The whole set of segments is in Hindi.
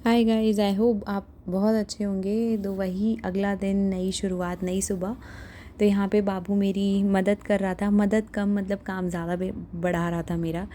हाय गाइस, आई होप आप बहुत अच्छे होंगे। तो वही अगला दिन, नई शुरुआत, नई सुबह। तो यहाँ पे बाबू मेरी मदद कर रहा था। मदद कम मतलब काम ज़्यादा बढ़ा रहा था मेरा।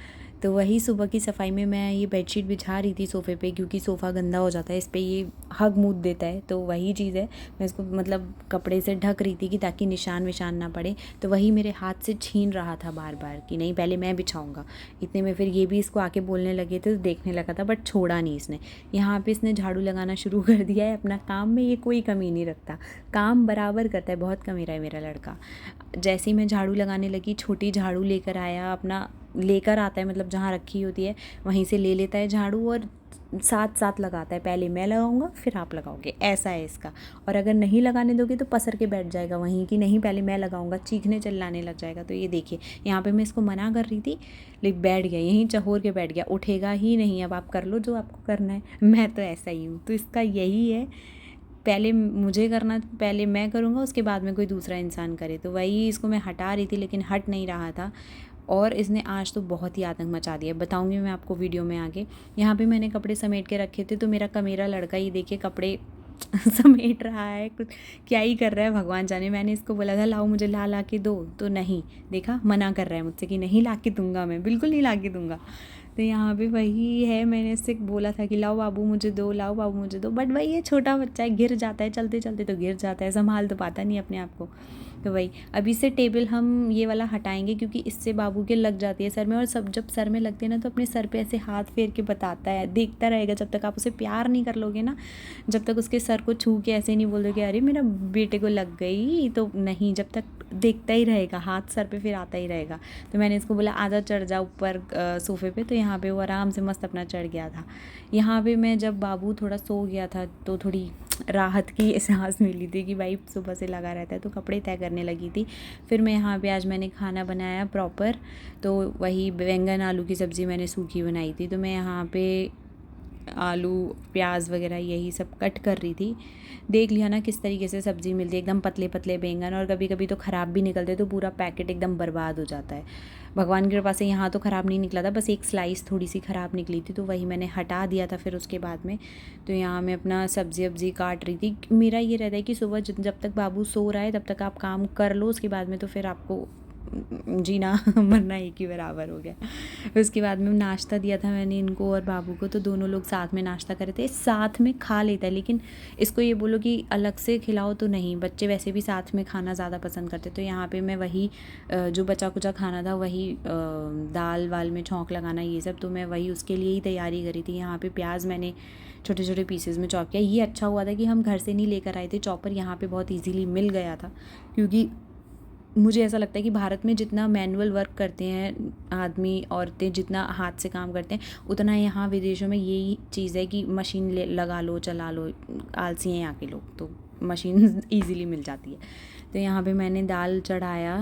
तो वही सुबह की सफाई में मैं ये बेडशीट बिछा रही थी सोफ़े पे, क्योंकि सोफ़ा गंदा हो जाता है, इस पे ये हग मूत देता है। तो वही चीज़ है, मैं इसको मतलब कपड़े से ढक रही थी कि ताकि निशान विशान ना पड़े। तो वही मेरे हाथ से छीन रहा था बार बार कि नहीं पहले मैं बिछाऊँगा। इतने में फिर ये भी इसको आके बोलने लगे थे, तो देखने लगा था, बट छोड़ा नहीं इसने। यहाँ पे इसने झाड़ू लगाना शुरू कर दिया है। अपना काम में ये कोई कमी नहीं रखता, काम बराबर करता है। बहुत कमीना है मेरा लड़का। जैसे ही मैं झाड़ू लगाने लगी, छोटी झाड़ू लेकर आया, अपना लेकर आता है, मतलब जहाँ रखी होती है वहीं से ले लेता है झाड़ू, और साथ साथ लगाता है। पहले मैं लगाऊंगा फिर आप लगाओगे, ऐसा है इसका। और अगर नहीं लगाने दोगे तो पसर के बैठ जाएगा वहीं कि नहीं पहले मैं लगाऊंगा, चीखने चिल्लाने लग जाएगा। तो ये देखिए, यहाँ पे मैं इसको मना कर रही थी, लेकिन बैठ गया, यहीं चहोर के बैठ गया, उठेगा ही नहीं। अब आप कर लो जो आपको करना है, मैं तो ऐसा ही हूँ। तो इसका यही है, पहले मुझे करना, पहले मैं करूँगा, उसके बाद में कोई दूसरा इंसान करे। तो वही इसको मैं हटा रही थी, लेकिन हट नहीं रहा था। और इसने आज तो बहुत ही आतंक मचा दिया, बताऊंगी मैं आपको वीडियो में आगे। यहाँ पे मैंने कपड़े समेट के रखे थे, तो मेरा लड़का ये देखिए कपड़े समेट रहा है, कुछ क्या ही कर रहा है भगवान जाने। मैंने इसको बोला था लाओ मुझे ला के दो, तो नहीं, देखा मना कर रहा है मुझसे कि नहीं ला के दूंगा, मैं बिल्कुल नहीं ला के दूंगा। तो यहाँ पे वही है, मैंने इससे बोला था कि लाओ बाबू मुझे दो, लाओ बाबू मुझे दो, बट वही है, छोटा बच्चा है, गिर जाता है, चलते चलते तो गिर जाता है, संभाल तो पाता नहीं अपने आप को। तो वही अभी से टेबल हम ये वाला हटाएंगे, क्योंकि इससे बाबू के लग जाती है सर में। और सब जब सर में लगती है ना, तो अपने सर पे ऐसे हाथ फेर के बताता है, देखता रहेगा जब तक आप उसे प्यार नहीं कर लोगे ना, जब तक उसके सर को छू के ऐसे नहीं बोल दोगे अरे मेरा बेटे को लग गई, तो नहीं, जब तक देखता ही रहेगा, हाथ सर पे फिर आता ही रहेगा। तो मैंने इसको बोला आजा चढ़ जा ऊपर सोफ़े पे, तो यहाँ पे वो आराम से मस्त अपना चढ़ गया था। यहाँ पे मैं जब बाबू थोड़ा सो गया था, तो थोड़ी राहत की एहसास मिली थी कि भाई सुबह से लगा रहता है। तो कपड़े तय करने लगी थी। फिर मैं यहाँ पे आज मैंने खाना बनाया प्रॉपर। तो वही बैंगन आलू की सब्ज़ी मैंने सूखी बनाई थी। तो मैं यहाँ पे आलू प्याज वगैरह यही सब कट कर रही थी। देख लिया ना किस तरीके से सब्ज़ी मिलती है, एकदम पतले पतले बैंगन, और कभी कभी तो ख़राब भी निकलते, तो पूरा पैकेट एकदम बर्बाद हो जाता है। भगवान की कृपा से यहाँ तो ख़राब नहीं निकला था, बस एक स्लाइस थोड़ी सी ख़राब निकली थी, तो वही मैंने हटा दिया था फिर उसके बाद में। तो यहाँ मैं अपना सब्ज़ी वब्ज़ी काट रही थी। मेरा ये रहता है कि सुबह जब तक बाबू सो रहा है तब तक आप काम कर लो, उसके बाद में तो फिर आपको जीना मरना एक ही बराबर हो गया। फिर उसके बाद में नाश्ता दिया था मैंने इनको और बाबू को, तो दोनों लोग साथ में नाश्ता करे थे। साथ में खा लेता है, लेकिन इसको ये बोलो कि अलग से खिलाओ तो नहीं, बच्चे वैसे भी साथ में खाना ज़्यादा पसंद करते। तो यहाँ पे मैं वही जो बचा कुचा खाना था, वही दाल वाल में छौंक लगाना ये सब, तो मैं वही उसके लिए ही तैयारी करी थी। यहाँ पे प्याज मैंने छोटे छोटे पीसेस में चॉप किया। ये अच्छा हुआ था कि हम घर से नहीं लेकर आए थे चॉपर, यहाँ पे बहुत ईजीली मिल गया था। क्योंकि मुझे ऐसा लगता है कि भारत में जितना मैनुअल वर्क करते हैं आदमी औरतें, जितना हाथ से काम करते हैं, उतना यहाँ विदेशों में यही चीज़ है कि मशीन लगा लो, चला लो। आलसी हैं यहाँ के लोग, तो मशीन ईज़िली मिल जाती है। तो यहाँ पे मैंने दाल चढ़ाया।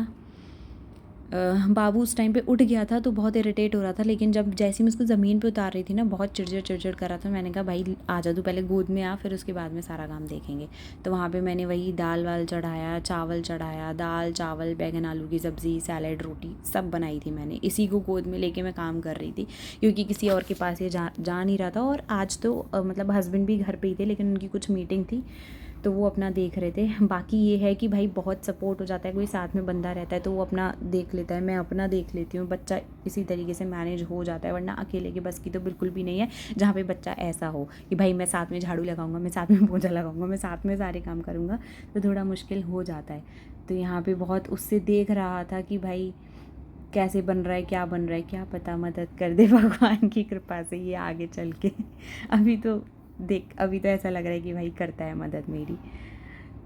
बाबू उस टाइम पे उठ गया था, तो बहुत इरिटेट हो रहा था, लेकिन जब जैसे मैं उसको ज़मीन पे उतार रही थी ना, बहुत चिड़चिड़ कर रहा था। मैंने कहा भाई आजा तू पहले गोद में आ, फिर उसके बाद में सारा काम देखेंगे। तो वहाँ पे मैंने वही दाल वाल चढ़ाया, चावल चढ़ाया, दाल चावल बैंगन आलू की सब्ज़ी सैलेड रोटी सब बनाई थी मैंने। इसी को गोद में लेके मैं काम कर रही थी, क्योंकि किसी और के पास ये जा नहीं रहा था। और आज तो मतलब हस्बैंड भी घर पर ही थे, लेकिन उनकी कुछ मीटिंग थी, तो वो अपना देख रहे थे। बाकी ये है कि भाई बहुत सपोर्ट हो जाता है, कोई साथ में बंदा रहता है तो वो अपना देख लेता है, मैं अपना देख लेती हूँ। बच्चा इसी तरीके से मैनेज हो जाता है, वरना अकेले के बस की तो बिल्कुल भी नहीं है। जहाँ पे बच्चा ऐसा हो कि भाई मैं साथ में झाड़ू लगाऊंगा, मैं साथ में पोछा लगाऊंगा, मैं साथ में सारे काम करूँगा, तो थोड़ा मुश्किल हो जाता है। तो यहाँ पर बहुत उससे देख रहा था कि भाई कैसे बन रहा है, क्या बन रहा है, क्या पता मदद कर दे भगवान की कृपा से ये आगे चल के। अभी तो देख, अभी तो ऐसा लग रहा है कि भाई करता है मदद मेरी।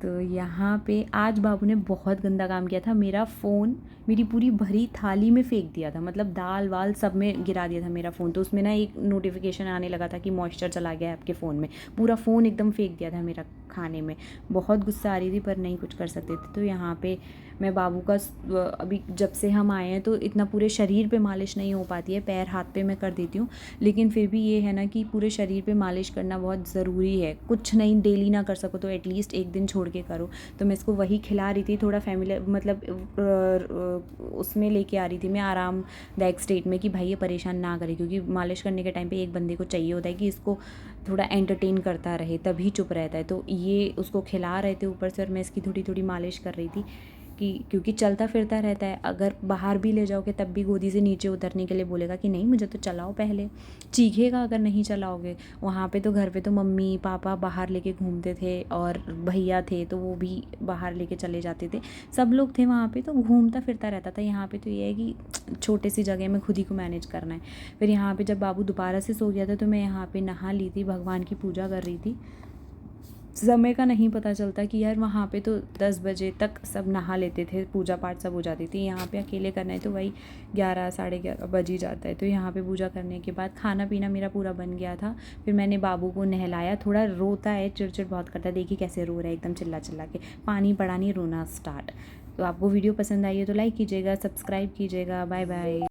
तो यहाँ पे आज बाबू ने बहुत गंदा काम किया था। मेरा फ़ोन मेरी पूरी भरी थाली में फेंक दिया था, मतलब दाल वाल सब में गिरा दिया था मेरा फ़ोन। तो उसमें ना एक नोटिफिकेशन आने लगा था कि मॉइस्चर चला गया है आपके फ़ोन में। पूरा फ़ोन एकदम फेंक दिया था मेरा खाने में। बहुत गुस्सा आ रही थी, पर नहीं कुछ कर सकते थे। तो यहाँ पे मैं बाबू का अभी जब से हम आए हैं तो इतना पूरे शरीर पे मालिश नहीं हो पाती है, पैर हाथ पे मैं कर देती हूँ, लेकिन फिर भी ये है ना कि पूरे शरीर पे मालिश करना बहुत ज़रूरी है। कुछ नहीं डेली ना कर सको तो एटलीस्ट एक दिन छोड़ के करो। तो मैं इसको वही खिला रही थी, थोड़ा फैमिली मतलब उसमें लेके आ रही थी मैं आरामदायक स्टेट में, कि भाई ये परेशान ना करे, क्योंकि मालिश करने के टाइम पे एक बंदे को चाहिए होता है कि इसको थोड़ा एंटरटेन करता रहे तभी चुप रहता है। तो ये उसको खिला रहे थे ऊपर से और मैं इसकी थोड़ी थोड़ी मालिश कर रही थी कि क्योंकि चलता फिरता रहता है, अगर बाहर भी ले जाओगे तब भी गोदी से नीचे उतरने के लिए बोलेगा कि नहीं मुझे तो चलाओ पहले, चीखेगा अगर नहीं चलाओगे। वहाँ पे तो घर पे तो मम्मी पापा बाहर लेके घूमते थे और भैया थे तो वो भी बाहर लेके चले जाते थे, सब लोग थे वहाँ पे तो घूमता फिरता रहता था। यहाँ पे तो ये है कि छोटे सी जगह में खुद ही को मैनेज करना है। फिर यहाँ पे जब बाबू दोबारा से सो गया था तो मैं यहाँ पे नहा ली थी, भगवान की पूजा कर रही थी। समय का नहीं पता चलता कि यार वहाँ पे तो 10 बजे तक सब नहा लेते थे, पूजा पाठ सब हो जाती थी। यहाँ पे अकेले करना है तो वही 11 साढ़े 11 बज ही जाता है। तो यहाँ पे पूजा करने के बाद खाना पीना मेरा पूरा बन गया था। फिर मैंने बाबू को नहलाया, थोड़ा रोता है, चिड़चिड़ बहुत करता है, देखिए कैसे रो रहा है एकदम चिल्ला चिल्ला के, पानी पड़ा नहीं रोना स्टार्ट। तो आपको वीडियो पसंद आई है तो लाइक कीजिएगा, सब्सक्राइब कीजिएगा। Bye bye.